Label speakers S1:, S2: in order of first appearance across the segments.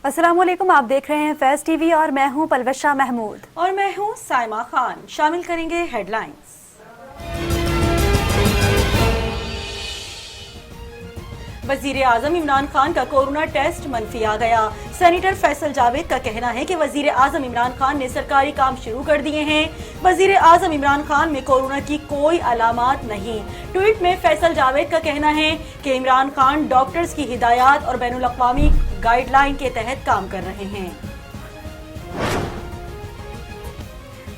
S1: अस्सलाम वालेकुम, आप देख रहे हैं फैज़ टीवी और मैं हूं पलवशा महमूद
S2: और मैं हूं साइमा खान। शामिल करेंगे हेडलाइंस। वजीर आजम इमरान खान का कोरोना टेस्ट मनफी आ गया। सेनेटर फैसल जावेद का कहना है कि वजीर आजम इमरान खान ने सरकारी काम शुरू कर दिए हैं। वजीर आजम इमरान खान में कोरोना की कोई अलामात नहीं। ट्वीट में फैसल जावेद का कहना है कि इमरान खान डॉक्टर्स की हिदायत और बैनुल अक़वामी गाइडलाइन के तहत काम कर रहे हैं।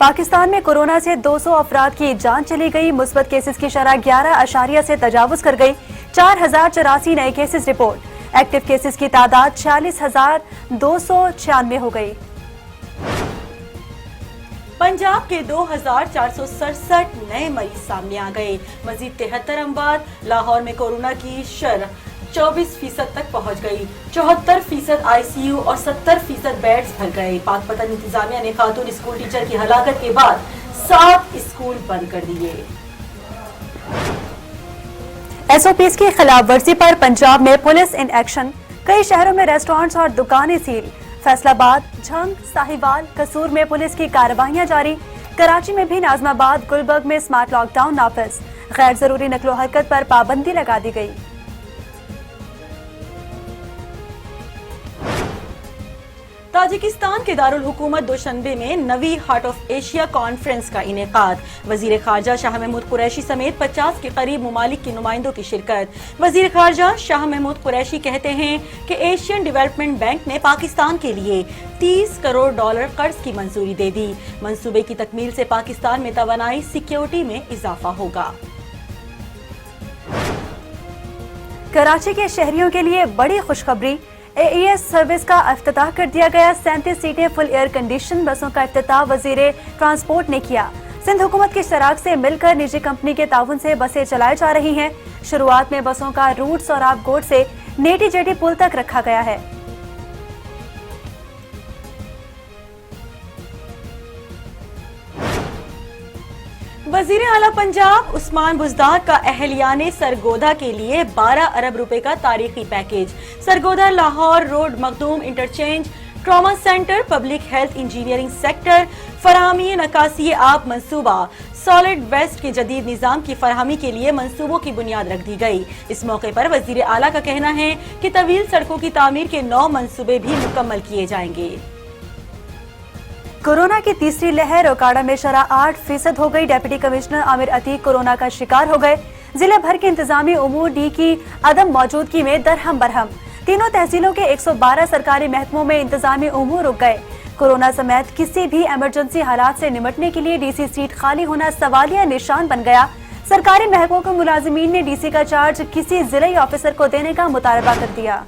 S1: पाकिस्तान में कोरोना से 200 अफराद की जान चली गई। मुस्बत केसेस की शरह 11 से तजावुज कर गई। 4084 नए केसेस रिपोर्ट। एक्टिव केसेस की तादाद 46,296 हो गई।
S2: पंजाब के 2467 नए मरीज सामने आ गए। मजीद 73 अमवात। लाहौर में कोरोना की शरह 24% तक पहुंच गई। 74% ICU और 70% बेड्स भर गए। पाकपतन इंतजामिया ने खातून स्कूल टीचर की हलाकत के बाद 7 स्कूल बंद कर दिए।
S1: SOPs की खिलाफ वर्जी पर पंजाब में पुलिस इन एक्शन। कई शहरों में रेस्टोरेंट्स और दुकानें सील। फैसलाबाद, झंग, साहिवाल, कसूर में पुलिस की कार्रवाइयां जारी। कराची में भी नाजमाबाद, गुलबर्ग में स्मार्ट लॉकडाउन नाफिज। गैर जरूरी नकलो हरकत पर पाबंदी लगा दी गई।
S2: ताजिकिस्तान के दारुल हुकूमत दोशंबे में नवी हार्ट ऑफ एशिया कॉन्फ्रेंस का इनेकाद। वजीर खारजा शाह महमूद कुरैशी समेत 50 के करीब मुमालिक के नुमाइंदों की शिरकत। वजीर खारजा शाह महमूद कुरैशी कहते हैं कि एशियन डेवलपमेंट बैंक ने पाकिस्तान के लिए $30 करोड़ कर्ज की मंजूरी दे दी। मंसूबे की तकमील से पाकिस्तान में तवानाई सिक्योरिटी में इजाफा होगा।
S1: कराची के शहरियों के लिए बड़ी खुशखबरी। AES सर्विस का इफ्तिताह कर दिया गया। 37 सीटें फुल एयर कंडीशन बसों का इफ्तिताह वजीर ट्रांसपोर्ट ने किया। सिंध हुकूमत के इश्तराक से मिलकर निजी कंपनी के ताउन से बसें चलाई जा रही हैं। शुरुआत में बसों का रूट सोराब गोड से नेटी जेटी पुल तक रखा गया है।
S2: वजीर आला पंजाब उस्मान बुज़दार का अहलियाने सरगोधा के लिए 12 अरब रुपए का तारीखी पैकेज। Sargodha Lahore road Makhdoom interchange, trauma centre, public health engineering sector, फराहमी नकासी आब मंसूबा, सॉलिड वेस्ट के जदीद निज़ाम की फराहमी के लिए मंसूबों की बुनियाद रख दी गई। इस मौके पर वजीर आला का कहना है कि तवील सड़कों की तामीर के 9 मंसूबे भी मुकम्मल किए जाएंगे।
S1: कोरोना की तीसरी लहर। ओकाड़ा में शरह 8% हो गई। Deputy commissioner Aamir Atiq corona का शिकार हो गए। जिले भर के इंतजामी उमूर डी की अदम मौजूदगी में दरहम बरहम। तीनों तहसीलों के 112 सरकारी महकमों में इंतजामी उमूर रुक गए। कोरोना समेत किसी भी इमरजेंसी हालात से निपटने के लिए DC सीट खाली होना सवालिया निशान बन गया। सरकारी महकमों के मुलाजिमीन ने DC का चार्ज किसी जिले ऑफिसर को देने का मुतालबा कर दिया।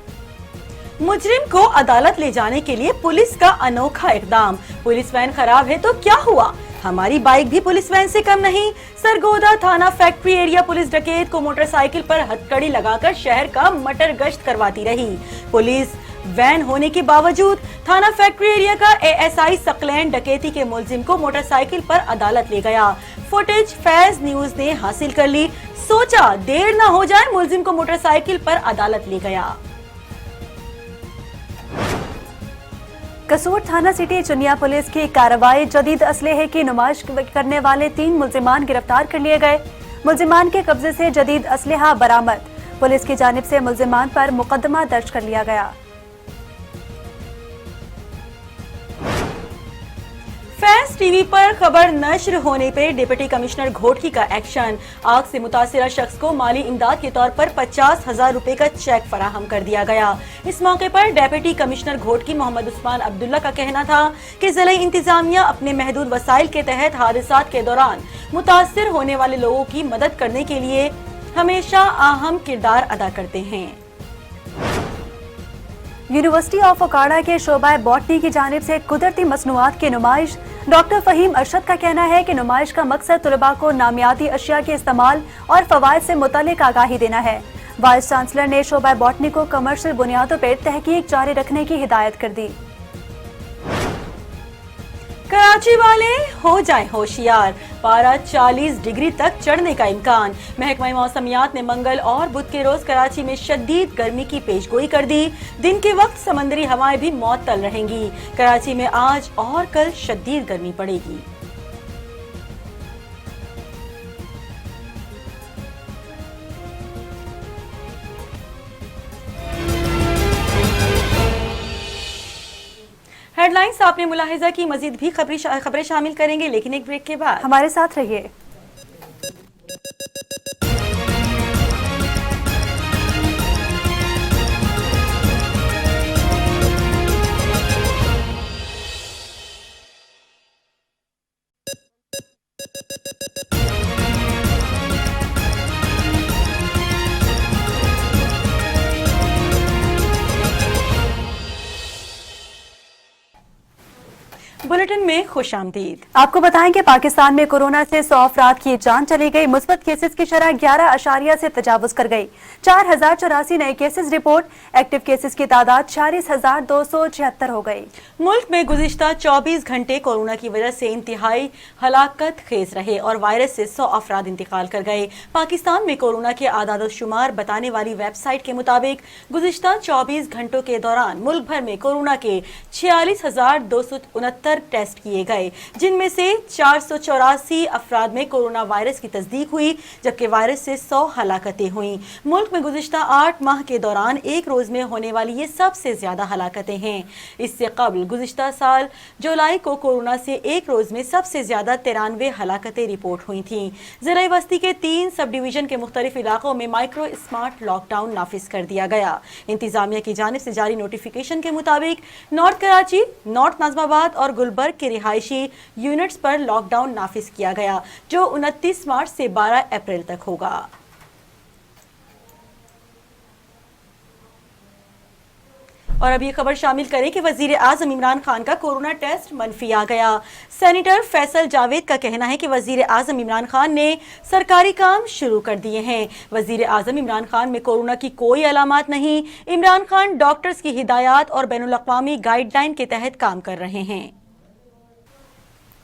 S2: मुजरिम को अदालत ले जाने के लिए पुलिस का अनोखा इकदाम। पुलिस वैन खराब है तो क्या हुआ, हमारी बाइक भी पुलिस वैन से कम नहीं। सरगोधा थाना फैक्ट्री एरिया पुलिस डकैत को मोटरसाइकिल पर हथकड़ी लगाकर शहर का मटर गश्त करवाती रही। पुलिस वैन होने के बावजूद थाना फैक्ट्री एरिया का ASI सकलैन डकैती के मुलजिम को मोटरसाइकिल पर अदालत ले गया। फुटेज फैज न्यूज ने हासिल कर ली। सोचा देर न हो जाए, मुलजिम को मोटरसाइकिल पर अदालत ले गया।
S1: कसूर थाना सिटी चुनिया पुलिस की कार्रवाई। जदीद असलहे की नुमाइश करने वाले 3 मुलजिमान गिरफ्तार कर लिए गए। मुलजिमान के कब्जे से जदीद असलहा बरामद। पुलिस की जानिब से मुलजिमान पर मुकदमा दर्ज कर लिया गया।
S2: फैज़ टीवी पर खबर नश्र होने पर डिप्टी कमिश्नर घोटकी का एक्शन। आग से मुतासिरा शख्स को माली इमदाद के तौर पर 50,000 रुपए का चेक फराहम कर दिया गया। इस मौके पर डिप्टी कमिश्नर घोटकी मोहम्मद उस्मान अब्दुल्ला का कहना था कि जिला इंतजामिया अपने महदूद वसाइल के तहत हादसात के दौरान मुतासिर होने वाले लोगों की मदद करने के लिए हमेशा अहम किरदार अदा करते हैं।
S1: यूनिवर्सिटी ऑफ ओकाड़ा के शोबा बॉटनी की जानिब से कुदरती मसनूआत की नुमाइश। डॉक्टर फहीम अरशद का कहना है कि नुमाइश का मकसद तलबा को नामियाती अशिया के इस्तेमाल और फवाइद से मुतल्लिक आगाही देना है। वाइस चांसलर ने शोबा बॉटनी को कमर्शियल बुनियादों पर तहकीक जारी रखने की हिदायत कर दी।
S2: कराची वाले हो जाएं होशियार, पारा 40 डिग्री तक चढ़ने का इम्कान। महकमा मौसमियात ने मंगल और बुध के रोज कराची में शदीद गर्मी की पेशगोई कर दी। दिन के वक्त समंदरी हवाएं भी मअतल रहेंगी। कराची में आज और कल शदीद गर्मी पड़ेगी। हेडलाइंस आपने मुलाहिजा की, मजीद भी खबरें शामिल करेंगे, लेकिन एक ब्रेक के बाद
S1: हमारे साथ रहिए।
S2: बुलेटिन में खुशामदीद।
S1: आपको बताएं कि पाकिस्तान में कोरोना से 100 अफराद की जान चली गई। मुस्बत केसेस की शरह 11 से तजावुज कर गई। 4084 नए केसेस रिपोर्ट। एक्टिव केसेस की तादाद 46,276 हो गई।
S2: मुल्क में गुज़िश्ता 24 घंटे कोरोना की वजह से इंतहाई हलाकत खेज रहे और वायरस से 100 अफराद इंतकाल कर गए। पाकिस्तान में कोरोना के आदाद शुमार बताने वाली वेबसाइट के मुताबिक गुज़िश्ता 24 घंटों के दौरान मुल्क भर में कोरोना के 46,269 टेस्ट किए गए, जिनमें से 484 अफराद में कोरोना वायरस की तस्दीक हुई, जबकि वायरस से 100 हलाकतें हुई। मुल्क में गुज़िश्ता 8 माह के दौरान एक रोज में होने वाली ये सबसे ज्यादा हलाकतें हैं। इससे कबल गुज़िश्ता साल जुलाई को कोरोना से एक रोज में सबसे ज्यादा 93 हलाकतें रिपोर्ट हुई थीं। ज़िला बस्ती के 3 सब डिवीजन के मुख्तलिफ इलाकों में माइक्रो स्मार्ट लॉकडाउन नाफिज कर दिया गया। इंतजामिया की जानिब से जारी नोटिफिकेशन के मुताबिक नॉर्थ कराची, नॉर्थ नाज़िमाबाद और गुलबर्ग के रिहायशी यूनिट्स पर लॉकडाउन नाफिज किया गया, जो 29 मार्च से 12 अप्रैल तक होगा। और अब ये खबर शामिल करें कि वजीर आजम इमरान खान का कोरोना टेस्ट मनफी आ गया। सेनेटर फैसल जावेद का कहना है कि वजीर आजम इमरान खान ने सरकारी काम शुरू कर दिए हैं। वजीर आजम इमरान खान में कोरोना की कोई अलामात नहीं। इमरान खान डॉक्टर्स की हिदायत और बैनुल अक़वामी गाइडलाइन के तहत काम कर रहे हैं।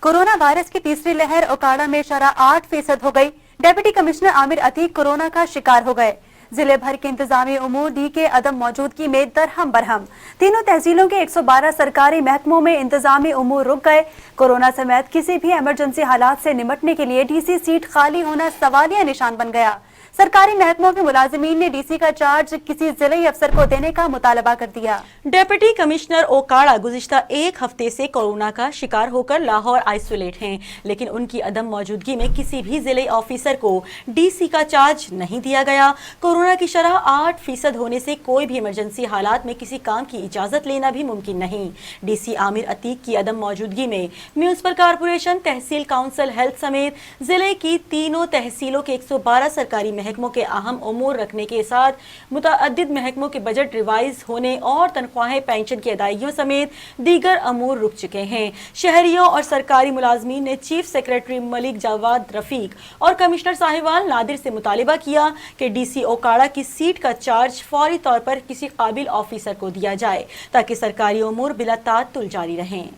S1: कोरोना वायरस की तीसरी लहर ओकाड़ा में शरह 8% हो गई। Deputy commissioner Aamir Atiq corona का शिकार हो गए। जिले भर के इंतजामी उमूर डी के अदम मौजूदगी में दरहम बरहम। तीनों तहसीलों के 112 सरकारी महकमों में इंतजामी उमूर रुक गए। कोरोना समेत किसी भी इमरजेंसी हालात से निपटने के लिए डीसी सीट खाली होना सवालिया निशान बन गया। सरकारी महकमों के मुलाजिमीन ने डीसी का चार्ज किसी जिले अफसर को देने का मुतालबा कर दिया।
S2: डेप्यूटी कमिश्नर ओकाड़ा गुज़िश्ता एक हफ्ते से कोरोना का शिकार होकर लाहौर आइसोलेट हैं, लेकिन उनकी अदम मौजूदगी में किसी भी जिले ऑफिसर को डीसी का चार्ज नहीं दिया गया। कोरोना की शरह 8% होने से कोई भी इमरजेंसी हालात में किसी काम की इजाजत लेना भी मुमकिन नहीं। डीसी आमिर अतीक की अदम मौजूदगी में म्यूनिसिपल कारपोरेशन, तहसील काउंसिल, हेल्थ समेत जिले की तीनों तहसीलों के 112 सरकारी महकमों के अहम उमूर रखने के साथ मुतअद्दिद महकमों के बजट रिवाइज होने और तनख्वाहें, पेंशन की अदायगियों समेत दीगर अमूर रुक चुके हैं। शहरियों और सरकारी मुलाजमीन ने chief secretary Malik Javad Rafiq और कमिश्नर साहिवाल नादिर से मुतालिबा किया कि डीसी ओकाड़ा की सीट का चार्ज फौरी तौर पर किसी काबिल ऑफिसर को दिया जाए, ताकि सरकारी उमूर बिला ताअत्तुल जारी रहें।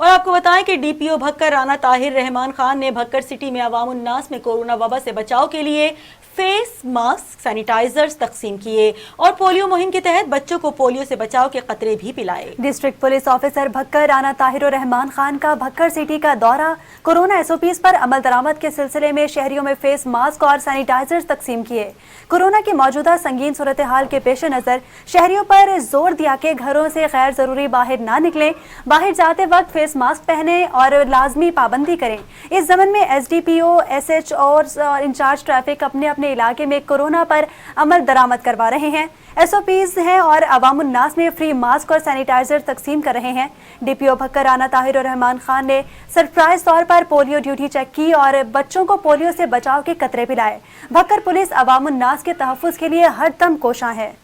S2: और आपको बताएं कि डीपीओ भक्कर राना ताहिर रहमान खान ने भक्कर सिटी में अवाम उन्नास में कोरोना वबा से बचाव के लिए फेस मास्क, सैनिटाइजर्स तकसीम किए और पोलियो मुहिम के तहत बच्चों को पोलियो से बचाव के कतरे भी पिलाए।
S1: District police officer Bhakkar Rana Tahir Rahman Khan का भक्कर सिटी का दौरा। कोरोना एसओपीज पर अमल दरामद के सिलसिले में शहरियों में फेस मास्क और सैनिटाइजर्स तकसीम किए। कोरोना की मौजूदा संगीन सूरत हाल के पेश नजर शहरियों पर जोर दिया कि घरों से गैर जरूरी बाहर ना निकलें, बाहर जाते वक्त फेस मास्क पहने और लाजमी पाबंदी करें। इस जमन में एसडीपीओ, एसएच और इंचार्ज ट्रैफिक अपने अपने इलाके में कोरोना पर अमल दरामद करवा रहे हैं। एसओपीज हैं और अवाम उन्नास में फ्री मास्क और सैनिटाइजर तकसीम कर रहे हैं। डीपीओ भक्कर राना ताहिर रहमान खान ने सरप्राइज तौर पर पोलियो ड्यूटी चेक की और बच्चों को पोलियो से बचाव के कतरे पिलाए। भक्कर पुलिस अवाम उन्नास के तहफ्फुज के लिए हर दम कोशां है।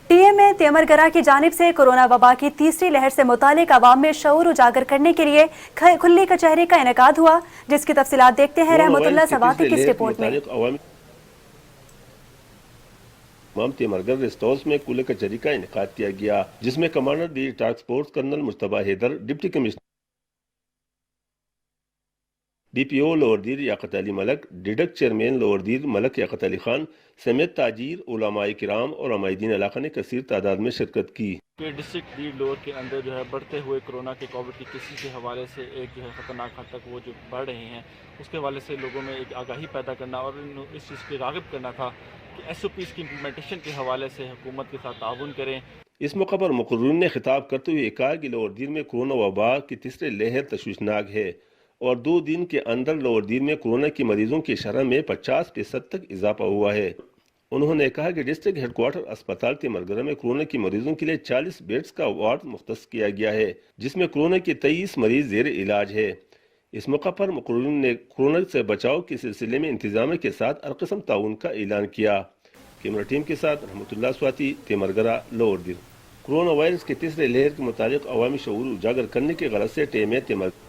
S1: टीएम में तेमरगरा की जानिब से कोरोना वबा की तीसरी लहर से मुतालिक आवाम में शऊर उजागर करने के लिए खुली कचहरी का इनेकाद हुआ, जिसकी तफसीलात देखते हैं रहमतुल्लाह सवाती की इस रिपोर्ट में।
S3: तेमरगर रेस्ट हाउस में खुले कचहरी का इनेकाद किया गया, जिसमें commander the task force colonel Mustafa Haider, deputy commissioner DPO Lower Dir Yaqat Ali Malik, डिडक चेयरमैन लोअरदीर मलक याकत अली खान समेत ताजीर, उलमाए किराम और अमायदीन इलाका ने कसीर तादाद में शिरकत की।
S4: डिस्ट्रिक्ट डी लोअर के अंदर जो है बढ़ते हुए कोरोना के कोविड की किसी के हवाले से एक जो है ख़तरनाक हद तक वो जो बढ़ रहे हैं, उसके हवाले से लोगों में एक आगाही पैदा करना और इस चीज़ पे राग़िब करना था कि SOPs की इम्प्लीमेंटेशन के हवाले से हुकूमत के साथ ताउन करें।
S3: इस मौका पर मुकर्रिर ने खिताब करते हुए कहा कि लोअरदीर में कोरोना वबा की तीसरी लहर तशवीशनाक है और 2 दिन के अंदर लोअरदीर में कोरोना की मरीजों की शरह में 50% तक इजाफा हुआ है। उन्होंने कहा कि डिस्ट्रिक्ट हेडक्वार्टर अस्पताल तेमरगरा में कोरोना की मरीजों के लिए 40 बेड्स का वार्ड मुख्तस किया गया है, जिसमें कोरोना के 23 मरीज ज़ेर इलाज है। इस मौका पर मुकर्रिर ने कोरोना से बचाव के सिलसिले में इंतजाम के साथ अलकस्म ताउन का ऐलान किया। कैमरा टीम के साथ रहमतुल्लाह स्वाति, तेमरगरा, लोअरदीर। कोरोना वायरस के तीसरे लहर के मुताबिक अवामी शऊर उजागर करने के गरज से टीमें तेमरगरा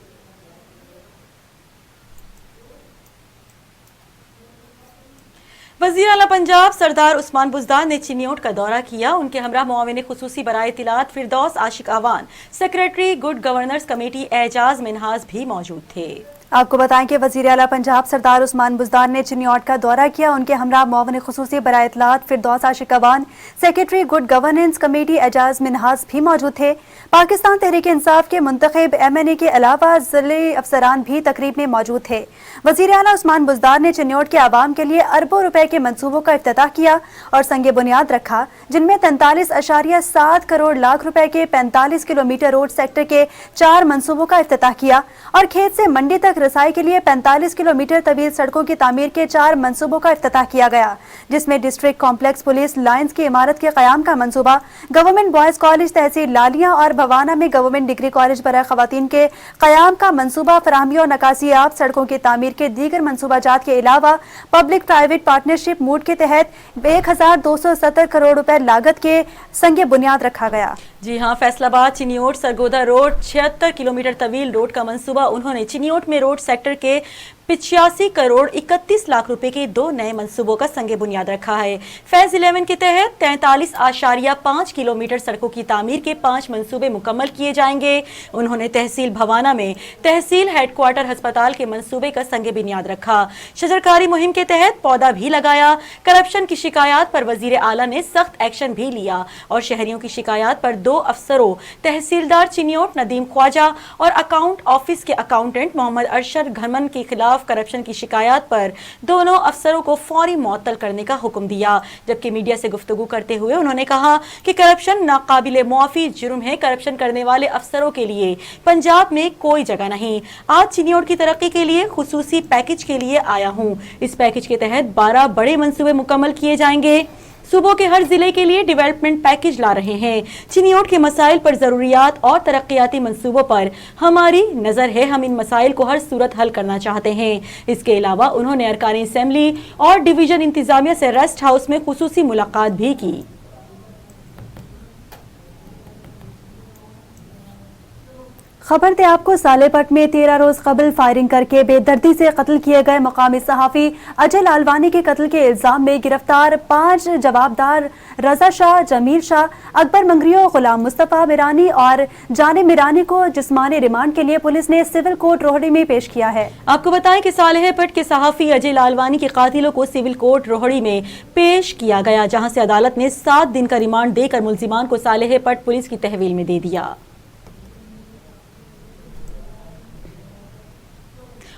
S2: वज़ीर आला पंजाब सरदार उस्मान बुज़दार ने चिन्योट का दौरा किया। उनके हमरा मुआविन खुसूसी बराए इत्तिलात Firdous Ashiq Awan, secretary good governance committee Ejaz Minhaj भी मौजूद थे।
S1: आपको बताएं कि वज़ीर आला पंजाब सरदार उस्मान बुज़दार ने चिन्योट का दौरा किया। उनके हमरा मुआविन खुसूसी बराए इत्तिलात Firdous Ashiq Awan, secretary good governance committee Ejaz Minhaj भी मौजूद थे। पाकिस्तान तहरीक इंसाफ के मुंतखब MNA के अलावा ज़िले अफसरान भी तकरीब में मौजूद थे। वज़ीर आला उस्मान बुज़दार ने चिन्योट के आवाम के लिए अरबों रुपए के मंसूबों का इफ्तिताह किया और संगे बुनियाद रखा, जिनमें 43.7 करोड़ लाख रुपए के 45 किलोमीटर रोड सेक्टर के 4 मंसूबों का इफ्तिताह किया और खेत से मंडी तक रसाई के लिए 45 किलोमीटर तवील सड़कों की तामीर के 4 मंसूबों का इफ्तिताह किया गया, जिसमें डिस्ट्रिक्ट कॉम्प्लेक्स पुलिस लाइन्स की इमारत के क़याम का मंसूबा, गवर्नमेंट बॉयज़ कॉलेज तहसील लालिया और भवाना में गवर्नमेंट डिग्री कॉलेज बराए ख़वातीन के क़याम का मंसूबा, फराहमी और नकासियाब सड़कों की तामीर के दीगर मंसूबाजात के अलावा पब्लिक प्राइवेट पार्टनरशिप मूड के तहत 1270 करोड़ रुपए लागत के संगे बुनियाद रखा गया।
S2: जी हाँ, फैसलाबाद चिन्योट सरगोदा रोड 76 किलोमीटर तवील रोड का मंसूबा उन्होंने चिन्योट में रोड सेक्टर के 85 करोड़ 31 लाख रुपए के 2 नए मंसूबों का संगे बुनियाद रखा है। फेज 11 के तहत 43.5 किलोमीटर सड़कों की तामीर के 5 मंसूबे मुकम्मल किए जाएंगे। उन्होंने तहसील भवाना में तहसील हेडक्वार्टर अस्पताल के मंसूबे का संगे बुनियाद रखा। शजरकारी मुहिम के तहत पौधा भी लगाया। करप्शन की शिकायत पर वजीर आला ने सख्त एक्शन भी लिया और शहरियों की शिकायत पर 2 अफसरों तहसीलदार चिन्योट नदीम ख्वाजा और अकाउंट ऑफिस के अकाउंटेंट मोहम्मद अरशद घमन के खिलाफ करप्शन की शिकायत पर दोनों अफसरों को फौरी मुअत्तल करने का हुक्म दिया। जबकि मीडिया से गुफ्तगू करते हुए उन्होंने कहा कि करप्शन नाकाबिले मुआफी जुर्म है। करप्शन करने वाले अफसरों के लिए पंजाब में कोई जगह नहीं। आज चिन्योट की तरक्की के लिए खुसूसी पैकेज के लिए आया हूँ। इस पैकेज के तहत 12 बड़े मंसूबे मुकम्मल किए जाएंगे। सूबों के हर जिले के लिए डेवलपमेंट पैकेज ला रहे हैं। चिन्योट के मसाइल पर जरूरियात और तरक्याती मंसूबों पर हमारी नजर है। हम इन मसाइल को हर सूरत हल करना चाहते हैं। इसके अलावा उन्होंने अरकान असेंबली और डिवीजन इंतजामिया से रेस्ट हाउस में खुसूसी मुलाकात भी की।
S1: खबर थे आपको सालेपट में 13 रोज कबल फायरिंग करके बेदर्दी से कत्ल किए गए मकामी सहाफी अजय लालवानी के कत्ल के इल्जाम में गिरफ्तार 5 जवाबदार रजा शाह, जमील शाह, अकबर मंगरियो, गुलाम मुस्तफा मिरानी और जाने मिरानी को जिस्मानी रिमांड के लिए पुलिस ने सिविल कोर्ट रोहड़ी में पेश किया है।
S2: आपको बताएं कि सालेहपट के सहाफी अजय लालवानी के कातिलों को सिविल कोर्ट रोहड़ी में पेश किया गया, जहां से अदालत ने 7 दिन का रिमांड देकर मुल्जिमान को सालेहपट पुलिस की तहवील में दे दिया।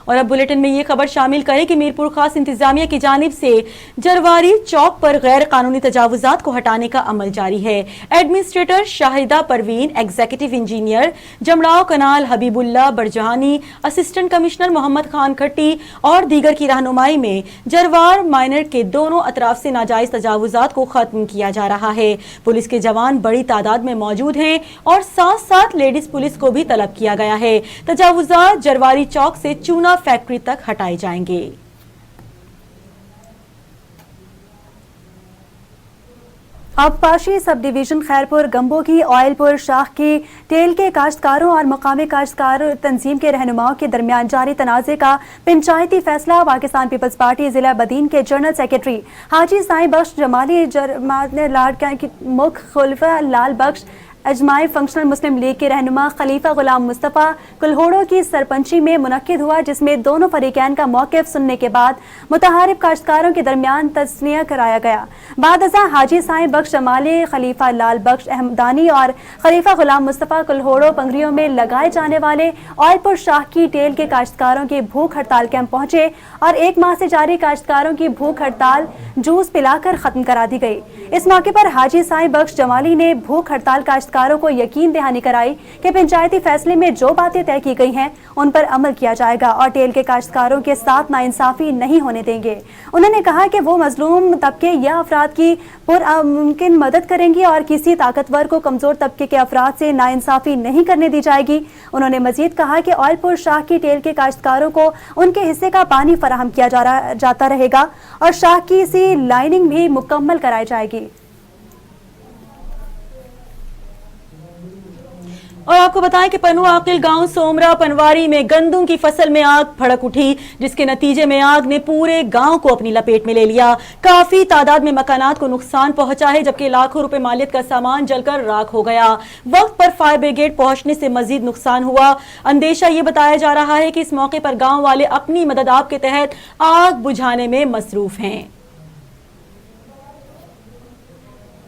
S2: और अब बुलेटिन में ये खबर शामिल करें कि मीरपुर खास इंतजामिया की जानिब से जरवारी चौक पर गैर कानूनी तजावुजात को हटाने का अमल जारी है। Administrator Shahida Parveen, executive engineer Jamrao canal Habibullah Barjahani, assistant commissioner Mohammad Khan Khatti और दीगर की रहनुमाई में जरवार माइनर के दोनों अतराफ से नाजायज तजावुजात को खत्म किया जा रहा है। पुलिस के जवान बड़ी तादाद में मौजूद हैं और साथ साथ लेडीज पुलिस को भी तलब किया गया है। तजावुजात जरवारी चौक से चूना फैक्ट्री तक हटाए जाएंगे।
S1: आबपाशी सब डिवीजन खैरपुर गंबो की ऑयलपुर शाख की तेल के काश्तकारों और मकामी काश्तकार तंजीम के रहनुमाओं के दरमियान जारी तनाज़े का पंचायती फैसला। पाकिस्तान पीपल्स पार्टी जिला बदीन के जनरल सेक्रेटरी हाजी साईं बख्श जमाली जमात लाड की मुख खुलफा लाल बख्श अजमाई फंक्शनल मुस्लिम लीग के रहनुमा खलीफा गुलाम मुस्तफ़ा कुल्होड़ों की सरपंची में मुनक्किद हुआ, जिसमें दोनों फरीकैन का मौक़िफ़ सुनने के बाद मुतहारिब काश्तकारों के दरमियान तस्निया कराया गया। बाद अज़ा हाजी साईं बख्श जमाली, खलीफा लाल बख्श अहमदानी और खलीफा गुलाम मुस्तफ़ा कुल्होड़ों पंगरियों में लगाए जाने वाले ऑयलपुर शाह की तेल के काश्तकारों की भूख हड़ताल कैंप पहुंचे और 1 माह से जारी काश्तकारों की भूख हड़ताल जूस पिलाकर ख़त्म करा दी गई। इस मौके पर हाजी साईं बख्श जमाली ने भूख हड़ताल काश्तकारों को यकीन दहानी कराई कि पंचायती फैसले में जो बातें तय की गई हैं उन पर अमल किया जाएगा और तेल के काश्तकारों के साथ नाइंसाफी नहीं होने देंगे। उन्होंने कहा कि वो मजलूम तबके या अफराद की पुरमुमकिन मदद करेंगी और किसी ताकतवर को कमजोर तबके के अफराद से नाइंसाफी नहीं करने दी जाएगी। उन्होंने मजीद कहा कि ऑयलपुर शाह की तेल के काश्तकारों को उनके हिस्से का पानी फराहम किया जाता रहेगा और शाह की सी लाइनिंग भी मुकम्मल कराई जाएगी।
S2: और आपको बताएं कि पनु आकिल गांव सोमरा पनवारी में गंदम की फसल में आग भड़क उठी, जिसके नतीजे में आग ने पूरे गांव को अपनी लपेट में ले लिया। काफी तादाद में मकानात को नुकसान पहुंचा है, जबकि लाखों रुपए मालियत का सामान जलकर राख हो गया। वक्त पर फायर ब्रिगेड पहुंचने से मजीद नुकसान हुआ। अंदेशा ये बताया जा रहा है कि इस मौके पर गाँव वाले अपनी मदद आप के तहत आग बुझाने में मसरूफ हैं।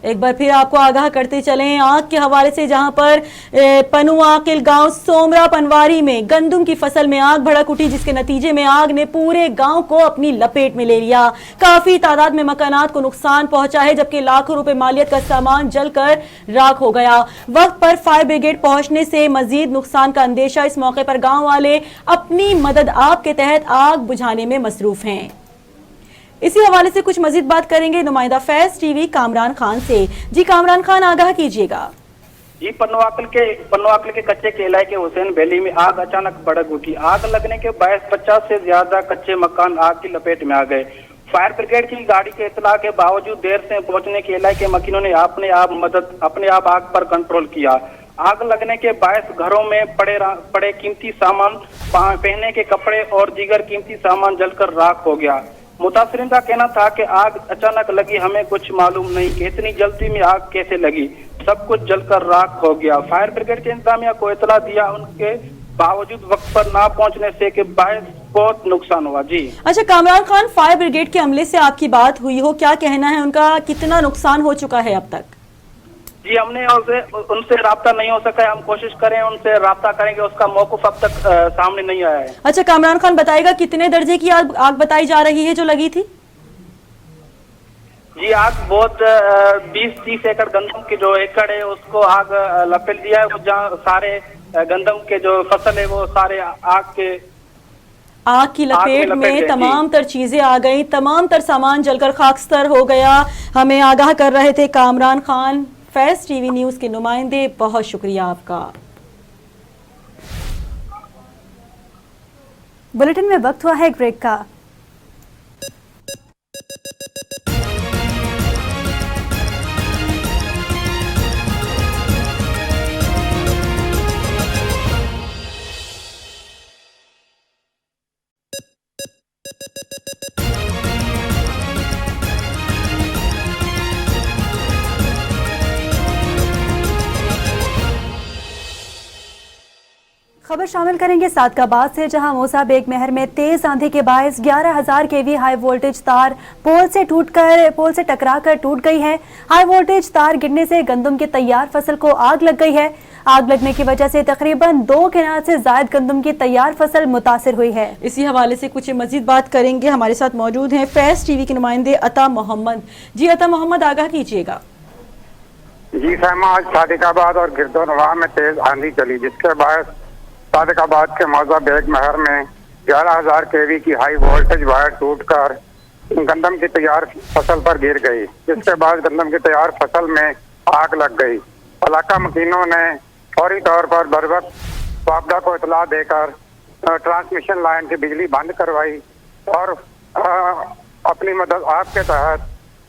S2: एक बार फिर आपको आगाह करते चलें आग के हवाले से, जहां पर पनु आकिल गांव सोमरा पनवारी में गंदम की फसल में आग भड़क उठी, जिसके नतीजे में आग ने पूरे गांव को अपनी लपेट में ले लिया। काफी तादाद में मकानात को नुकसान पहुंचा है, जबकि लाखों रुपए मालियत का सामान जलकर राख हो गया। वक्त पर फायर ब्रिगेड पहुंचने से मजीद नुकसान का अंदेशा। इस मौके पर गाँव वाले अपनी मदद आप के तहत आग बुझाने में मसरूफ हैं। इसी हवाले से कुछ मजीद बात करेंगे नुमाइंदा फैज टीवी कामरान खान से। जी कामरान खान, आगाह कीजिएगा।
S5: जी, पन्नू आकिल के कच्चे केलाई के हुसैन वैली में आग अचानक भड़क उठी। आग लगने के बायस 50 से ज्यादा कच्चे मकान आग की लपेट में आ गए। फायर ब्रिगेड की गाड़ी के इतला के बावजूद देर से पहुंचने के इलाके के मकीनों ने अपने आप आग पर कंट्रोल किया। आग लगने के बायस घरों में पड़े कीमती सामान, पहनने के कपड़े और दीगर कीमती सामान जलकर राख हो गया। मुतासरीन का कहना था कि आग अचानक लगी, हमें कुछ मालूम नहीं कि इतनी जल्दी में आग कैसे लगी, सब कुछ जलकर राख हो गया। फायर ब्रिगेड के इंतजामिया को इतला दिया, उनके बावजूद वक्त पर ना पहुंचने से के बायस बहुत नुकसान हुआ। जी
S2: अच्छा कामरान खान, फायर ब्रिगेड के अमले से आपकी बात हुई हो, क्या कहना है उनका, कितना नुकसान हो चुका है अब तक?
S5: जी, हमने उनसे राब्ता नहीं हो सका है। हम कोशिश करें उनसे राब्ता करेंगे, उसका मौक़िफ़ अब तक सामने नहीं आया है।
S2: अच्छा कामरान खान, बताएगा कितने दर्जे की आग बताई जा रही है जो लगी थी?
S5: जी, आग बहुत 20-30 एकड़ गंदम के जो एकड़ है उसको आग लपेट दिया है। जहाँ सारे गंदम के जो फसल है वो सारे आग
S2: की लपेट में तमाम तर चीजें आ गई, तमाम तर सामान जलकर खाकस्तर हो गया। हमें आगाह कर रहे थे कामरान खान, फैज टीवी न्यूज के नुमाइंदे, बहुत शुक्रिया आपका।
S1: बुलेटिन में वक्त हुआ है एक ब्रेक का। खबर शामिल करेंगे सादकाबाद से, जहां मूसा बेग महर में तेज आंधी के बायस 11,000 केवी हाई वोल्टेज तार पोल से टकराकर टूट गई है। हाई वोल्टेज तार गिरने से गंदम की तैयार फसल को आग लग गई है। आग लगने की वजह से तकरीबन 2 किनाल से ज्यादा गंदम की तैयार फसल मुतासिर हुई है।
S2: इसी हवाले से कुछ मजीद बात करेंगे। हमारे साथ मौजूद हैं फैज टीवी के नुमाइंदे अता मोहम्मद। जी अता मोहम्मद, आगाह कीजिएगा।
S6: जी सैमा, आज सादिकाबाद और गिरदोनवाह में तेज आंधी चली, जिसके बाद सादिकाबाद के मौजा बेग महर में 11,000 केवी की हाई वोल्टेज वायर टूटकर गंदम की तैयार फसल पर गिर गई, जिसके बाद गंदम की तैयार फसल में आग लग गई। इलाका मकीनों ने फौरी तौर पर बरवक्त वापडा को इतला देकर ट्रांसमिशन लाइन की बिजली बंद करवाई और अपनी मदद आप के तहत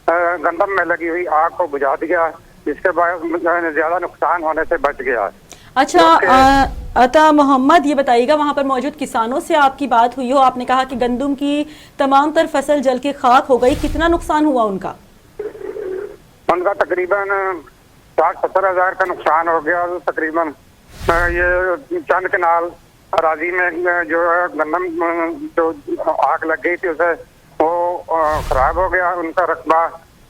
S6: گندم میں لگی ہوئی آگ کو بجھا دیا، جس کے باعث زیادہ نقصان ہونے سے بچ گیا۔
S2: اچھا عطا محمد، یہ بتائیے گا وہاں پر موجود کسانوں سے آپ کی بات ہوئی ہو؟ آپ نے کہا کہ گندم کی تمام تر فصل جل کے خاک ہو گئی، کتنا نقصان ہوا ان کا؟
S6: ان کا تقریباً 60-70 ہزار کا نقصان ہو گیا۔ تقریباً یہ چند کنال اراضی میں جو گندم جو آگ لگ گئی تھی اسے وہ خراب ہو گیا ان کا رقبہ،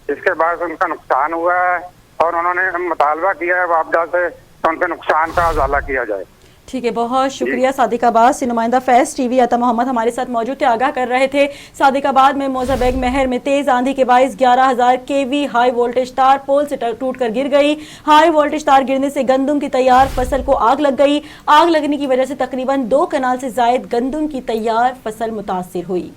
S6: جس کے باعث ان کا نقصان ہوا ہے، اور انہوں نے مطالبہ کیا ہے وابڈا سے ان کے نقصان کا ازالہ کیا جائے۔
S2: ٹھیک ہے، بہت شکریہ۔ صادق آباد سے نمائندہ فیض ٹی وی عطا محمد ہمارے ساتھ موجود تھے، آگاہ کر رہے تھے صادق آباد میں موزہ بیگ مہر میں تیز آندھی کے باعث 11,000 kV ہائی وولٹیج تار پول سے ٹوٹ کر گر گئی۔ ہائی وولٹیج تار گرنے سے گندم کی تیار فصل کو آگ لگ گئی۔ آگ لگنے کی وجہ سے تقریباً 2 کنال سے زائد گندم کی تیار فصل متاثر ہوئی۔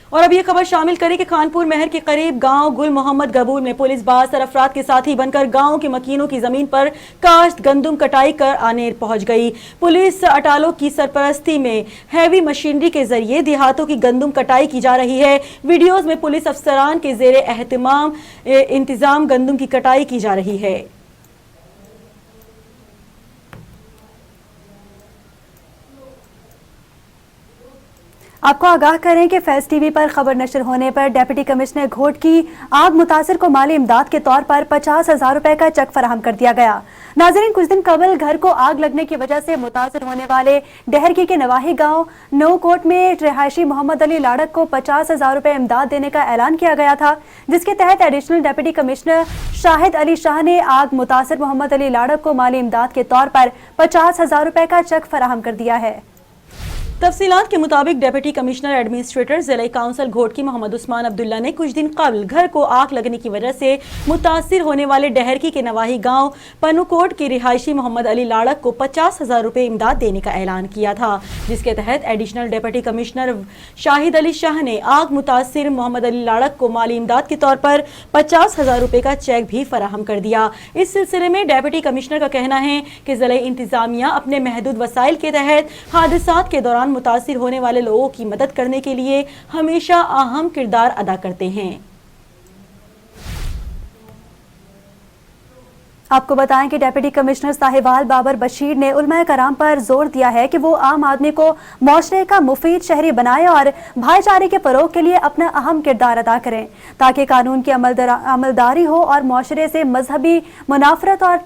S2: اور اب یہ خبر شامل کریں کہ خانپور مہر کے قریب گاؤں گل محمد گبور میں پولیس باز افراد کے ساتھی بن کر گاؤں کے مکینوں کی زمین پر کاشت گندم کٹائی کر آنیر پہنچ گئی۔ پولیس اٹالوں کی سرپرستی میں ہیوی مشینری کے ذریعے دیہاتوں کی گندم کٹائی کی جا رہی ہے۔ ویڈیوز میں پولیس افسران کے زیر انتظام گندم کی کٹائی کی جا رہی ہے۔
S1: آپ کو آگاہ کریں کہ فیض ٹی وی پر خبر نشر ہونے پر ڈپٹی کمشنر گھوٹ کی آگ متاثر کو مالی امداد کے طور پر 50,000 روپے کا چیک فراہم کر دیا گیا۔ ناظرین، کچھ دن قبل گھر کو آگ لگنے کی وجہ سے متاثر ہونے والے ڈہرکی کے نواحی گاؤں نو کوٹ میں رہائشی محمد علی لاڑک کو 50,000 روپے امداد دینے کا اعلان کیا گیا تھا، جس کے تحت ایڈیشنل ڈپٹی کمشنر شاہد علی شاہ نے آگ متاثر محمد علی لاڑک کو مالی امداد کے طور پر 50,000 روپے کا چیک فراہم کر دیا ہے۔
S2: تفصیلات کے مطابق ڈپٹی کمشنر ایڈمنسٹریٹر ضلعی کونسل گھوٹکی محمد عثمان عبداللہ نے کچھ دن قبل گھر کو آگ لگنے کی وجہ سے متاثر ہونے والے ڈہرکی کے نواحی گاؤں پنوکوٹ کے رہائشی محمد علی لاڑک کو 50,000 روپے امداد دینے کا اعلان کیا تھا، جس کے تحت ایڈیشنل ڈپٹی کمشنر شاہد علی شاہ نے آگ متاثر محمد علی لاڑک کو مالی امداد کے طور پر 50,000 روپے کا چیک بھی فراہم کر دیا۔ اس سلسلے میں ڈپٹی کمشنر کا کہنا ہے کہ ضلعی انتظامیہ اپنے محدود وسائل کے تحت حادثات کے دوران متاثر ہونے والے لوگوں کی مدد کرنے کے لیے ہمیشہ اہم کردار ادا کرتے ہیں۔
S1: آپ کو بتائیں کہ ڈیپٹی کمشنر ساہیوال بابر بشیر نے علماء کرام پر زور دیا ہے کہ وہ عام آدمی کو معاشرے کا مفید شہری بنائے اور بھائی چارے کے فروغ کے لیے اپنا اہم کردار ادا کریں، تاکہ قانون کی عملداری ہو اور معاشرے سے مذہبی منافرت اور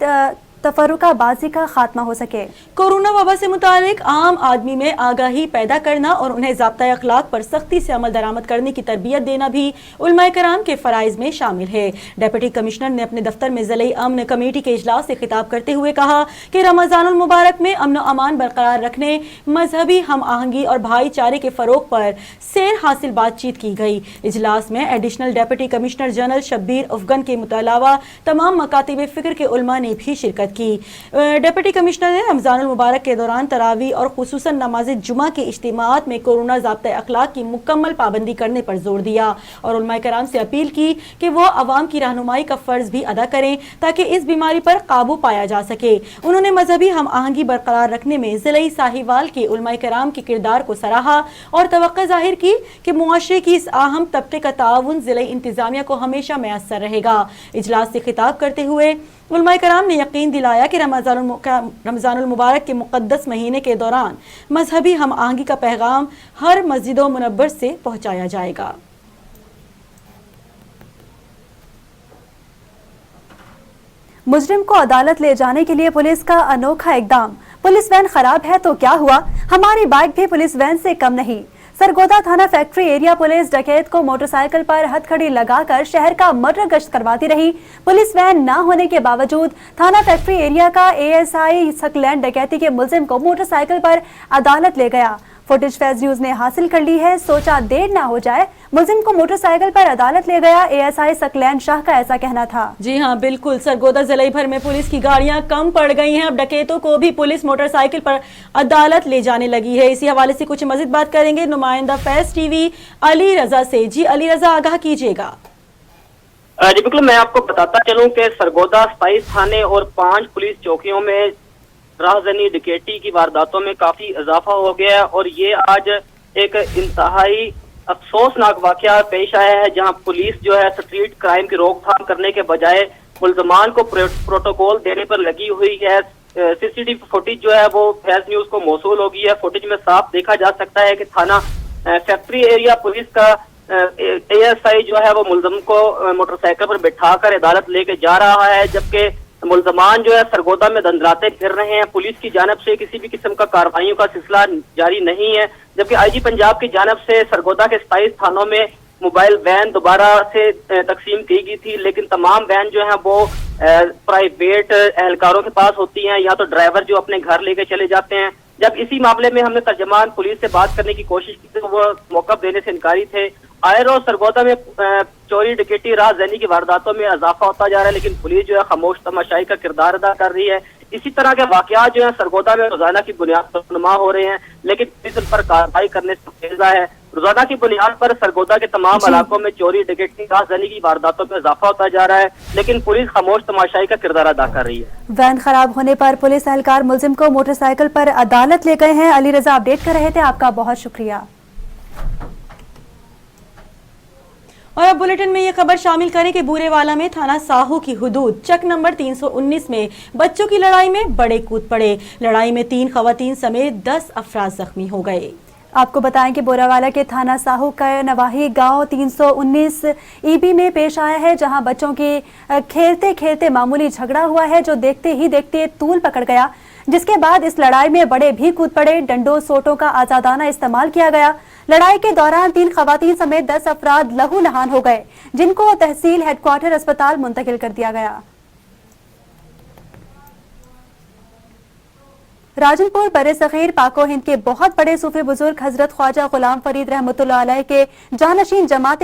S1: تفرقہ بازی کا خاتمہ ہو سکے۔
S2: کورونا وبا سے متعلق عام آدمی میں آگاہی پیدا کرنا اور انہیں ضابطۂ اخلاق پر سختی سے عمل درآمد کرنے کی تربیت دینا بھی علماء کرام کے فرائض میں شامل ہے۔ ڈپٹی کمشنر نے اپنے دفتر میں ضلعی امن کمیٹی کے اجلاس سے خطاب کرتے ہوئے کہا کہ رمضان المبارک میں امن و امان برقرار رکھنے، مذہبی ہم آہنگی اور بھائی چارے کے فروغ پر سیر حاصل بات چیت کی گئی۔ اجلاس میں additional deputy commissioner general Shabbir Afghan کے علاوہ تمام مکاتب فکر کے علماء نے بھی شرکت کی۔ ڈپٹی کمشنر نے رمضان المبارک کے دوران تراویح اور خصوصاً نماز جمعہ کے اجتماعات میں کورونا ضابطۂ اخلاق کی مکمل پابندی کرنے پر زور دیا اور علماء کرام سے اپیل کی کہ وہ عوام کی رہنمائی کا فرض بھی ادا کریں تاکہ اس بیماری پر قابو پایا جا سکے۔ انہوں نے مذہبی ہم آہنگی برقرار رکھنے میں ضلعی ساہیوال کے علماء کرام کے کردار کو سراہا اور توقع ظاہر کی کہ معاشرے کی اس اہم طبقے کا تعاون ضلعی انتظامیہ کو ہمیشہ میسر رہے گا۔ اجلاس سے خطاب کرتے ہوئے علماء کرام نے یقین دلایا کہ رمضان المبارک کے مقدس مہینے کے دوران مذہبی ہم آہنگی کا پیغام ہر مسجد و منبر سے پہنچایا جائے گا۔
S1: مجرم کو عدالت لے جانے کے لیے پولیس کا انوکھا اقدام۔ پولیس وین خراب ہے تو کیا ہوا، ہماری بائک بھی پولیس وین سے کم نہیں۔ سرگودا تھانہ فیکٹری ایریا پولیس ڈکیت کو موٹر سائیکل پر ہتھکڑی لگا کر شہر کا مرر گشت کرواتی رہی۔ پولیس وین نہ ہونے کے باوجود تھانہ فیکٹری ایریا کا ASI سکلینڈ ڈکیتی کے ملزم کو موٹر سائیکل پر عدالت لے گیا۔ فوٹیج فیض نیوز نے حاصل کر لی ہے، سوچا دیر نہ ہو جائے، ملزم کو موٹر سائیکل پر عدالت لے گیا۔ ASI سکلینڈ شاہ کا ایسا کہنا تھا۔
S2: جی ہاں بالکل، سرگودا ضلع بھر میں پولیس کی گاڑیاں کم پڑ گئی ہیں، اب ڈکیتوں کو بھی پولیس موٹر سائیکل پر عدالت لے جانے لگی ہے۔ اسی حوالے سے کچھ مزید بات کریں گے نمائندہ فیض ٹی وی علی رضا سے۔ جی علی رضا، آگاہ کیجیے گا۔
S7: جی بالکل، میں آپ کو بتاتا چلوں کہ سرگودا 27 تھانے اور 5 پولیس چوکیوں میں راہزنی ڈکیتی کی وارداتوں میں کافی اضافہ ہو گیا ہے اور یہ آج ایک انتہائی افسوسناک واقعہ پیش آیا ہے جہاں پولیس جو ہے اسٹریٹ کرائم کی روک تھام کرنے کے بجائے ملزمان کو پروٹوکول دینے پر لگی ہوئی ہے۔ سی سی ٹی وی فوٹیج جو ہے وہ فیض نیوز کو موصول ہو گئی ہے۔ فوٹیج میں صاف دیکھا جا سکتا ہے کہ تھانہ فیکٹری ایریا پولیس کا اے ایس آئی جو ہے وہ ملزم کو موٹر سائیکل پر بٹھا کر عدالت لے کے جا رہا ہے، جبکہ ملزمان جو ہے سرگودا میں دندراتے پھر رہے ہیں۔ پولیس کی جانب سے کسی بھی قسم کا کارروائیوں کا سلسلہ جاری نہیں ہے، جبکہ آئی جی پنجاب کی جانب سے سرگودا کے 27 تھانوں میں موبائل وین دوبارہ سے تقسیم کی گئی تھی، لیکن تمام وین جو ہیں وہ پرائیویٹ اہلکاروں کے پاس ہوتی ہیں یا تو ڈرائیور جو اپنے گھر لے کے چلے جاتے ہیں۔ جب اسی معاملے میں ہم نے ترجمان پولیس سے بات کرنے کی کوشش کی تو وہ موقف دینے سے انکاری تھے۔ آئے روز سرگودا میں چوری ڈکیٹی راہ زنی کی وارداتوں میں اضافہ ہوتا جا رہا ہے، لیکن پولیس جو ہے خاموش تماشائی کا کردار ادا کر رہی ہے۔ اسی طرح کے واقعات جو ہیں سرگودا میں روزانہ کی بنیاد پر نما ہو رہے ہیں، لیکن پولیس ان پر کارروائی کرنے سے فیضا ہے۔ روزانہ کی بنیاد پر سرگودا کے تمام علاقوں میں چوری ڈکیٹی راہ زنی کی وارداتوں میں اضافہ ہوتا جا رہا ہے، لیکن پولیس خاموش تماشائی کا کردار ادا کر رہی ہے۔
S1: وین خراب ہونے پر پولیس اہلکار ملزم کو موٹر سائیکل پر عدالت لے گئے ہیں۔ علی رضا اپڈیٹ کر رہے تھے، آپ کا بہت شکریہ۔
S2: اور اب بلیٹن میں یہ خبر شامل کریں کہ بورے والا میں تھانہ ساہو کی حدود چک نمبر 319 میں بچوں کی لڑائی میں بڑے کود پڑے۔ لڑائی میں 3 خواتین سمیت 10 افراد زخمی ہو گئے۔
S1: آپ کو بتائیں کہ بوراوالا کے تھانہ ساہو کا نواحی گاؤں 319 ای بی میں پیش آیا ہے، جہاں بچوں کی کھیلتے کھیلتے معمولی جھگڑا ہوا ہے جو دیکھتے ہی دیکھتے طول پکڑ گیا، جس کے بعد اس لڑائی میں بڑے بھی کود پڑے۔ ڈنڈوں سوٹوں کا آزادانہ استعمال کیا گیا۔ لڑائی کے دوران 3 خواتین سمیت 10 افراد لہو لہان ہو گئے، جن کو تحصیل ہیڈ کوارٹر اسپتال منتقل کر دیا گیا۔ راجن پور بر صغیر پاک و ہند کے بہت بڑے صوفی بزرگ حضرت خواجہ غلام فرید رحمۃ اللہ علیہ کے جانشین جماعت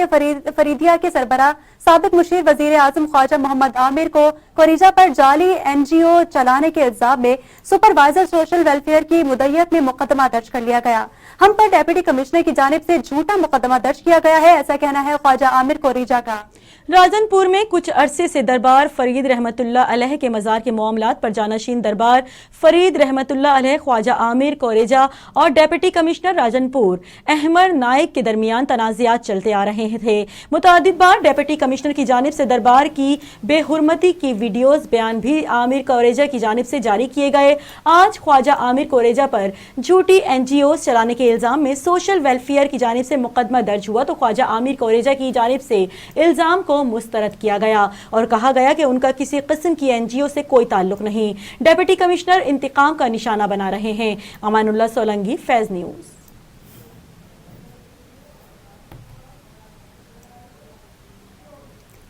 S1: فریدیہ کے سربراہ سابق مشیر وزیر اعظم خواجہ محمد عامر کو کوریجا پر جعلی این جی او چلانے کے الزام میں سپروائزر سوشل ویلفیئر کی مدعیت میں مقدمہ درج کر لیا گیا۔ ہم پر ڈپٹی کمشنر کی جانب سے جھوٹا مقدمہ درج کیا گیا ہے، ایسا کہنا ہے خواجہ عامر کوریجا کا۔
S2: راجن پور میں کچھ عرصے سے دربار فرید رحمت اللہ علیہ کے مزار کے معاملات پر جانشین دربار فرید رحمت اللہ علیہ خواجہ عامر کوریجا اور ڈپٹی کمشنر راجن پور احمر نائک کے درمیان تنازعات چلتے آ رہے تھے۔ متعدد بار ڈپٹی کمشنر کی جانب سے دربار کی بے حرمتی کی ویڈیوز بیان بھی عامر کوریجا کی جانب سے جاری کیے گئے۔ آج خواجہ عامر کوریجا پر جھوٹی این جی اوز چلانے کے الزام میں سوشل ویلفیئر کی جانب سے مقدمہ درج ہوا تو خواجہ عامر کوریجا کی جانب سے الزام کو مسترد کیا گیا اور کہا گیا کہ ان کا کسی قسم کی این جی او سے کوئی تعلق نہیں۔ ڈپٹی کمشنر انتقام کا نشانہ بنا رہے ہیں۔ امان اللہ سولنگی، فیض نیوز۔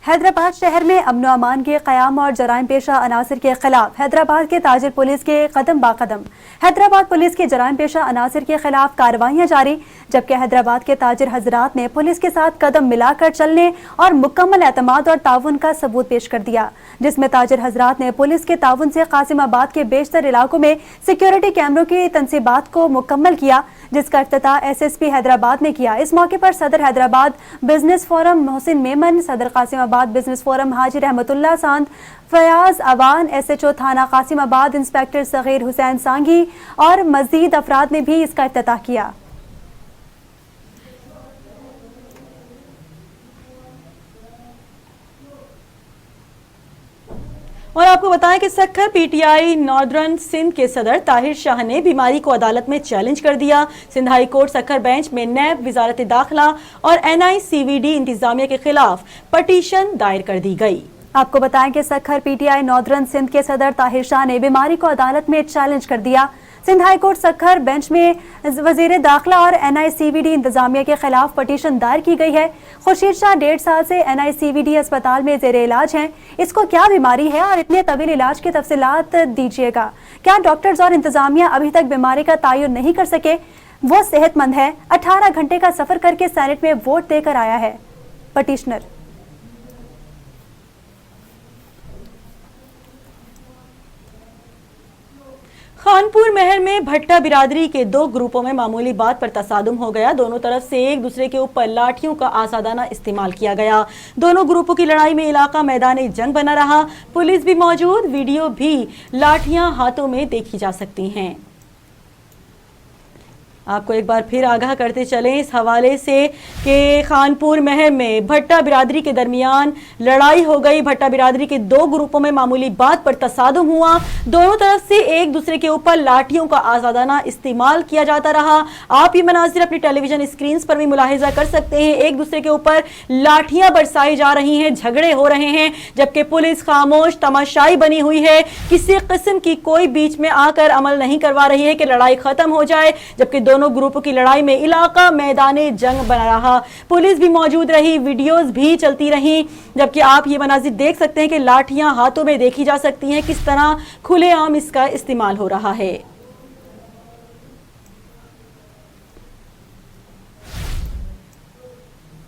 S1: حیدرآباد شہر میں امن و امان کے قیام اور جرائم پیشہ عناصر کے خلاف حیدرآباد کے تاجر پولیس کے قدم با قدم۔ حیدرآباد پولیس کے جرائم پیشہ عناصر کے خلاف کارروائیاں جاری، جبکہ حیدرآباد کے تاجر حضرات نے پولیس کے ساتھ قدم ملا کر چلنے اور مکمل اعتماد اور تعاون کا ثبوت پیش کر دیا، جس میں تاجر حضرات نے پولیس کے تعاون سے قاسم آباد کے بیشتر علاقوں میں سیکیورٹی کیمروں کی تنصیبات کو مکمل کیا، جس کا افتتاح ایس ایس پی حیدرآباد نے کیا۔ اس موقع پر صدر حیدرآباد بزنس فورم محسن میمن، صدر Qasimabad business forum Haji Rehmatullah Sand, Fayyaz Awan, S H O تھانہ قاسم آباد انسپیکٹر صغیر حسین سانگھی اور مزید افراد نے بھی اس کا افتتاح کیا۔
S2: اور آپ کو بتائیں کہ Sukkur P T I northern Sindh کے صدر طاہر شاہ نے بیماری کو عدالت میں چیلنج کر دیا۔ Sindh high court Sukkur bench میں نیب، وزارت داخلہ اور این آئی سی وی ڈی انتظامیہ کے خلاف پٹیشن دائر کر دی گئی۔
S1: آپ کو بتائیں کہ Sukkur P T I northern Sindh کے صدر طاہر شاہ نے بیماری کو عدالت میں چیلنج کر دیا۔ Sindh high court Sukkur bench میں وزیر داخلہ اور این آئی سی وی ڈی انتظامیہ کے خلاف پٹیشن دائر کی گئی ہے۔ خورشید شاہ 1.5 سال سے این آئی سی وی ڈی اسپتال میں زیر علاج ہیں۔ اس کو کیا بیماری ہے اور اتنے طویل علاج کی تفصیلات دیجیے گا۔ کیا ڈاکٹرز اور انتظامیہ ابھی تک بیماری کا تعین نہیں کر سکے؟ وہ صحت مند ہے، 18 گھنٹے کا سفر کر کے سینٹ میں ووٹ دے کر آیا ہے۔ پٹیشنر
S2: خانپور مہر میں بھٹا برادری کے 2 گروپوں میں معمولی بات پر تصادم ہو گیا۔ دونوں طرف سے ایک دوسرے کے اوپر لاٹھیوں کا آزادانہ استعمال کیا گیا۔ دونوں گروپوں کی لڑائی میں علاقہ میدان جنگ بنا رہا۔ پولیس بھی موجود، ویڈیو بھی لاٹھیاں ہاتھوں میں دیکھی جا سکتی ہیں۔ آپ کو ایک بار پھر آگاہ کرتے چلیں اس حوالے سے کہ خانپور مہر میں بھٹا برادری کے درمیان لڑائی ہو گئی. بھٹا برادری کے دو گروپوں میں معمولی بات پر تصادم ہوا. دونوں طرف سے ایک دوسرے کے اوپر لاٹھیوں کا آزادانہ استعمال کیا جاتا رہا. آپ یہ مناظر اپنی ٹیلی ویژن اسکرینز پر بھی ملاحظہ کر سکتے ہیں. ایک دوسرے کے اوپر لاٹھیاں برسائی جا رہی ہیں, جھگڑے ہو رہے ہیں, جبکہ پولیس خاموش تماشائی بنی ہوئی ہے. کسی قسم کی کوئی بیچ میں آ کر عمل نہیں کروا رہی ہے کہ لڑائی ختم ہو جائے, جبکہ دونوں گروپوں کی لڑائی میں علاقہ میدان جنگ بنا رہا. پولیس بھی موجود رہی, ویڈیوز بھی چلتی رہی, جبکہ آپ یہ مناظر دیکھ سکتے ہیں کہ لاٹھیاں ہاتھوں میں دیکھی جا سکتی ہیں, کس طرح کھلے عام اس کا استعمال ہو رہا ہے.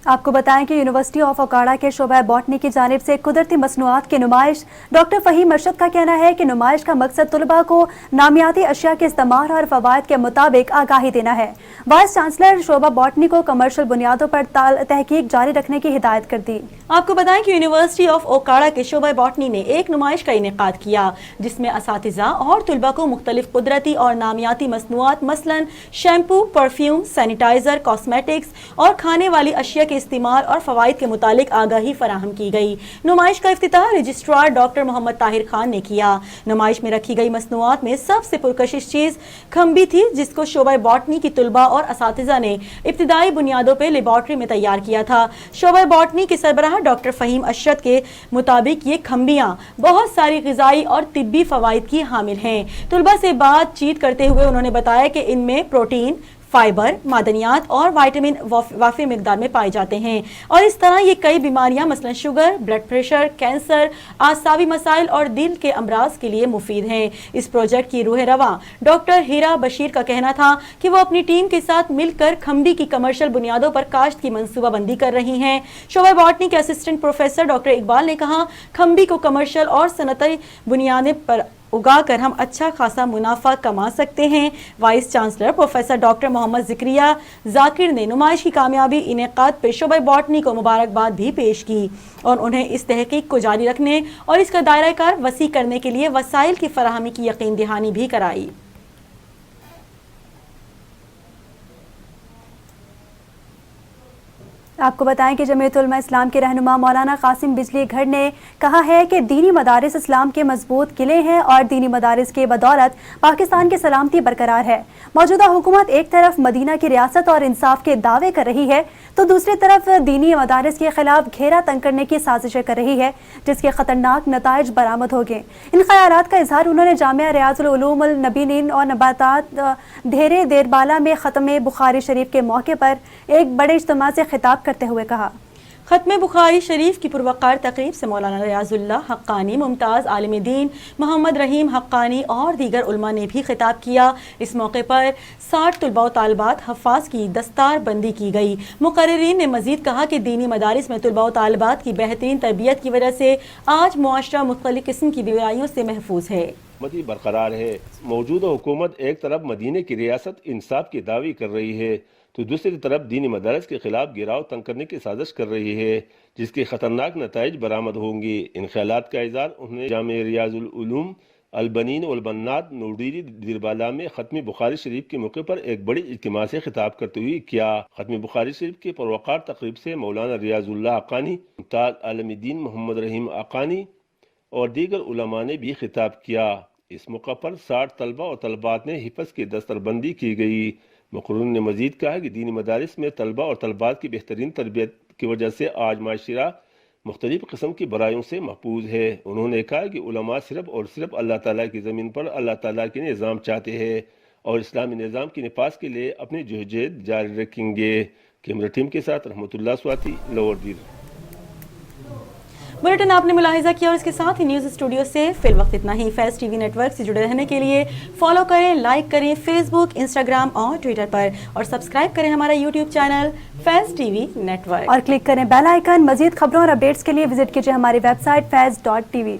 S1: آپ کو بتائیں کہ یونیورسٹی آف اوکاڑا کے شعبہ باٹنی کی جانب سے قدرتی مصنوعات کی نمائش. ڈاکٹر فہیم ارشد کا کہنا ہے کہ نمائش کا مقصد طلباء کو نامیاتی اشیاء کے استعمال اور فوائد کے مطابق آگاہی دینا ہے. وائس چانسلر شعبہ باٹنی کو کمرشل بنیادوں پر تحقیق جاری رکھنے کی ہدایت کر دی.
S2: آپ کو بتائیں کہ یونیورسٹی آف اوکاڑا کے شعبہ باٹنی نے ایک نمائش کا انعقاد کیا, جس میں اساتذہ اور طلباء کو مختلف قدرتی اور نامیاتی مصنوعات مثلا شیمپو, پرفیوم, سینیٹائزر, کاسمیٹکس اور کھانے والی اشیاء کے استعمال اور فوائد کے متعلق آگاہی فراہم کی گئی. نمائش کا افتتاح رجسٹرار ڈاکٹر محمد طاہر خان نے کیا. نمائش میں رکھی گئی مصنوعات میں سب سے پرکشش چیز کھمبی تھی, جس کو شعبہ باٹنی کی طلباء اور اساتذہ نے ابتدائی بنیادوں پہ لیبارٹری میں تیار کیا تھا. شعبہ باٹنی کے سربراہ ڈاکٹر فہیم ارشد کے مطابق یہ کھمبیاں بہت ساری غذائی اور طبی فوائد کی حامل ہیں. طلباء سے بات چیت کرتے ہوئے انہوں نے بتایا کہ ان میں پروٹین, فائبر, معدنیات اور وائٹامن وافر مقدار میں پائے جاتے ہیں, اور اس طرح یہ کئی بیماریاں مثلا شوگر, بلڈ پریشر, کینسر, اعصابی مسائل اور دل کے امراض کے لیے مفید ہیں. اس پروجیکٹ کی روح رواں ڈاکٹر ہیرا بشیر کا کہنا تھا کہ وہ اپنی ٹیم کے ساتھ مل کر کھمبی کی کمرشل بنیادوں پر کاشت کی منصوبہ بندی کر رہی ہیں. شعبہ باٹنی کے اسسٹنٹ پروفیسر ڈاکٹر اقبال نے کہا, کھمبی کو کمرشل اور صنعتی بنیادیں پر اگا کر ہم اچھا خاصا منافع کما سکتے ہیں. وائس چانسلر پروفیسر ڈاکٹر محمد ذکریہ ذاکر نے نمائش کی کامیابی انعقاد پہ شعبہ باٹنی کو مبارکباد بھی پیش کی اور انہیں اس تحقیق کو جاری رکھنے اور اس کا دائرہ کار وسیع کرنے کے لیے وسائل کی فراہمی کی یقین دہانی بھی کرائی.
S1: آپ کو بتائیں کہ جمعیت علماء اسلام کے رہنما مولانا قاسم بجلی گھڑ نے کہا ہے کہ دینی مدارس اسلام کے مضبوط قلعے ہیں اور دینی مدارس کی بدولت پاکستان کی سلامتی برقرار ہے. موجودہ حکومت ایک طرف مدینہ کی ریاست اور انصاف کے دعوے کر رہی ہے تو دوسری طرف دینی مدارس کے خلاف گھیرا تنگ کرنے کی سازشیں کر رہی ہے, جس کے خطرناک نتائج برآمد ہو گئے. ان خیالات کا اظہار انہوں نے جامعہ ریاض العلوم النبیین اور نباتات ڈھیرے دیر بالا میں ختم بخاری شریف کے موقع پر ایک بڑے اجتماع سے خطاب کرتے ہوئے کہا.
S2: ختم بخاری شریف کی پروقار تقریب سے مولانا ریاض اللہ حقانی, ممتاز عالم دین محمد رحیم حقانی اور دیگر علماء نے بھی خطاب کیا. اس موقع پر 60 طلباء و طالبات حفاظ کی دستار بندی کی گئی. مقررین نے مزید کہا کہ دینی مدارس میں طلباء و طالبات کی بہترین تربیت کی وجہ سے آج معاشرہ مختلف قسم کی بیماریوں سے محفوظ ہے.
S3: برقرار ہے. موجودہ حکومت ایک طرف مدینے کی ریاست انصاف کی دعوی کر رہی ہے تو دوسری طرف دینی مدارس کے خلاف گھیراؤ تنگ کرنے کی سازش کر رہی ہے, جس کے خطرناک نتائج برآمد ہوں گی. ان خیالات کا اظہار انہوں نے جامعہ ریاض العلوم البنین والبنات نوڈیری دیربالا میں ختم بخاری شریف کے موقع پر ایک بڑی اجتماع سے خطاب کرتے ہوئے کیا. ختم بخاری شریف کے پروقار تقریب سے مولانا ریاض اللہ حقانی, ممتاز عالم دین محمد رحیم حقانی اور دیگر علماء نے بھی خطاب کیا. اس موقع پر 60 طلباء اور طلبات نے حفظ کی دستار بندی کی گئی. مقررین نے مزید کہا کہ دینی مدارس میں طلباء اور طلبات کی بہترین تربیت کی وجہ سے آج معاشرہ مختلف قسم کی برائیوں سے محفوظ ہے. انہوں نے کہا کہ علماء صرف اور صرف اللہ تعالیٰ کی زمین پر اللہ تعالیٰ کے نظام چاہتے ہیں اور اسلامی نظام کی نفاذ کے لیے اپنی جہد جاری رکھیں گے. کیمرہ ٹیم کے ساتھ رحمت اللہ سواتی, لاہور دیر.
S2: بلیٹن آپ نے ملاحظہ کیا اور اس کے ساتھ ہی نیوز اسٹوڈیو سے فی الوقت اتنا ہی. Faiz T V network سے جڑے رہنے کے لیے فالو کریں, لائک کریں فیس بک, انسٹاگرام اور ٹویٹر پر, اور سبسکرائب کریں ہمارا YouTube channel Faiz T V network
S1: اور کلک کریں بیل آئیکن. مزید خبروں اور اپڈیٹس کے لیے وزٹ کیجیے ہماری ویب سائٹ faiz.tv.